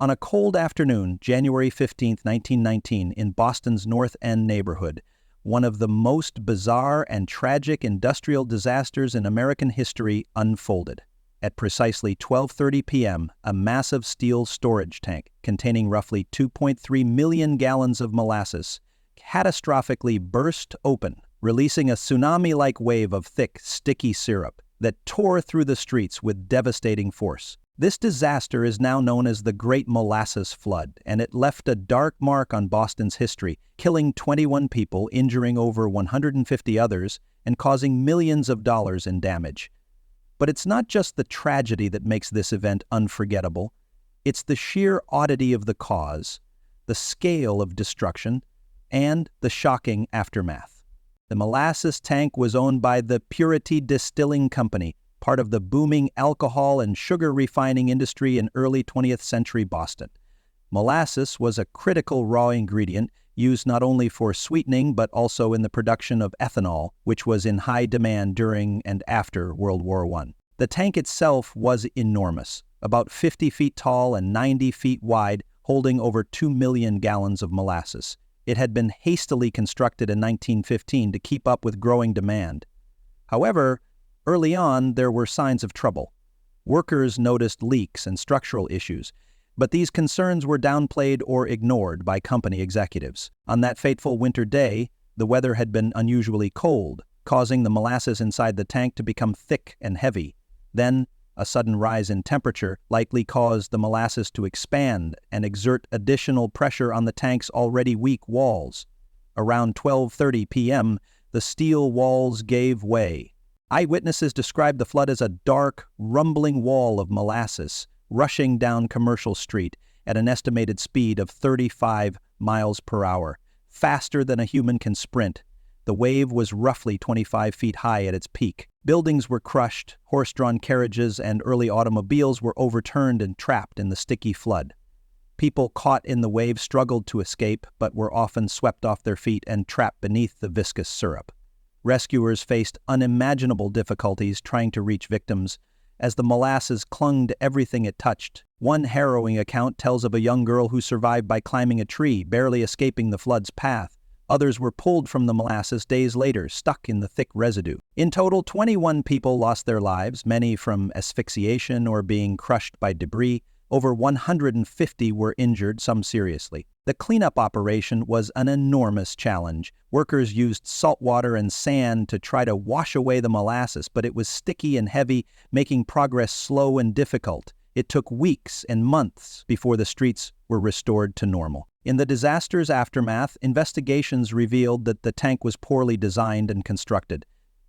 On a cold afternoon, January 15, 1919, in Boston's North End neighborhood, one of the most bizarre and tragic industrial disasters in American history unfolded. At precisely 12:30 p.m., a massive steel storage tank containing roughly 2.3 million gallons of molasses catastrophically burst open, releasing a tsunami-like wave of thick, sticky syrup that tore through the streets with devastating force. This disaster is now known as the Great Molasses Flood, and it left a dark mark on Boston's history, killing 21 people, injuring over 150 others, and causing millions of dollars in damage. But it's not just the tragedy that makes this event unforgettable. It's the sheer oddity of the cause, the scale of destruction, and the shocking aftermath. The molasses tank was owned by the Purity Distilling Company, part of the booming alcohol and sugar refining industry in early 20th century Boston. Molasses was a critical raw ingredient used not only for sweetening but also in the production of ethanol, which was in high demand during and after World War I. The tank itself was enormous, about 50 feet tall and 90 feet wide, holding over 2 million gallons of molasses. It had been hastily constructed in 1915 to keep up with growing demand. However, early on, there were signs of trouble. Workers noticed leaks and structural issues, but these concerns were downplayed or ignored by company executives. On that fateful winter day, the weather had been unusually cold, causing the molasses inside the tank to become thick and heavy. Then, a sudden rise in temperature likely caused the molasses to expand and exert additional pressure on the tank's already weak walls. Around 12:30 p.m., the steel walls gave way. Eyewitnesses described the flood as a dark, rumbling wall of molasses rushing down Commercial Street at an estimated speed of 35 miles per hour, faster than a human can sprint. The wave was roughly 25 feet high at its peak. Buildings were crushed, horse-drawn carriages and early automobiles were overturned and trapped in the sticky flood. People caught in the wave struggled to escape, but were often swept off their feet and trapped beneath the viscous syrup. Rescuers faced unimaginable difficulties trying to reach victims, as the molasses clung to everything it touched. One harrowing account tells of a young girl who survived by climbing a tree, barely escaping the flood's path. Others were pulled from the molasses days later, stuck in the thick residue. In total, 21 people lost their lives, many from asphyxiation or being crushed by debris. Over 150 were injured, some seriously. The cleanup operation was an enormous challenge. Workers used salt water and sand to try to wash away the molasses, but it was sticky and heavy, making progress slow and difficult. It took weeks and months before the streets were restored to normal. In the disaster's aftermath, investigations revealed that the tank was poorly designed and constructed.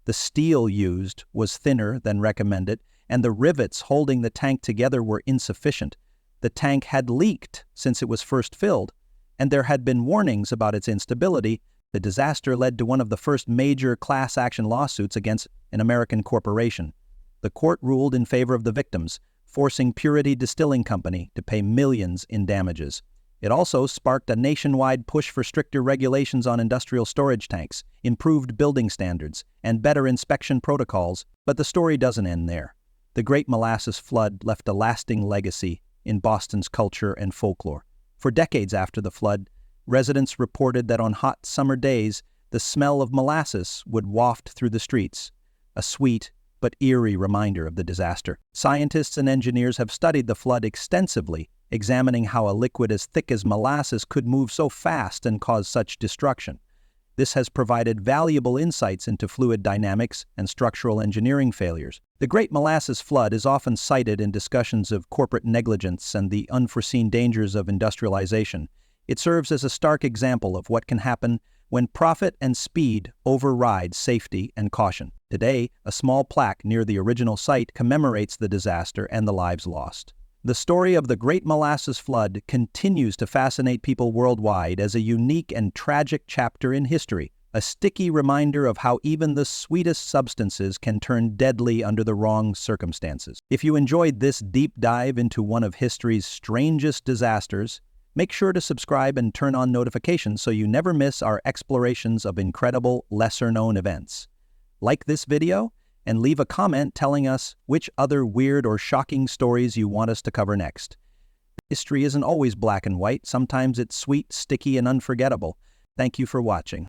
The steel used was thinner than recommended, and the rivets holding the tank together were insufficient. The tank had leaked since it was first filled, and there had been warnings about its instability. The disaster led to one of the first major class action lawsuits against an American corporation. The court ruled in favor of the victims, forcing Purity Distilling Company to pay millions in damages. It also sparked a nationwide push for stricter regulations on industrial storage tanks, improved building standards, and better inspection protocols. But the story doesn't end there. The Great Molasses Flood left a lasting legacy in Boston's culture and folklore. For decades after the flood, residents reported that on hot summer days, the smell of molasses would waft through the streets, a sweet but eerie reminder of the disaster. Scientists and engineers have studied the flood extensively, examining how a liquid as thick as molasses could move so fast and cause such destruction. This has provided valuable insights into fluid dynamics and structural engineering failures. The Great Molasses Flood is often cited in discussions of corporate negligence and the unforeseen dangers of industrialization. It serves as a stark example of what can happen when profit and speed override safety and caution. Today, a small plaque near the original site commemorates the disaster and the lives lost. The story of the Great Molasses Flood continues to fascinate people worldwide as a unique and tragic chapter in history, a sticky reminder of how even the sweetest substances can turn deadly under the wrong circumstances. If you enjoyed this deep dive into one of history's strangest disasters, make sure to subscribe and turn on notifications so you never miss our explorations of incredible, lesser-known events. Like this video, and leave a comment telling us which other weird or shocking stories you want us to cover next. History isn't always black and white. Sometimes it's sweet, sticky, and unforgettable. Thank you for watching.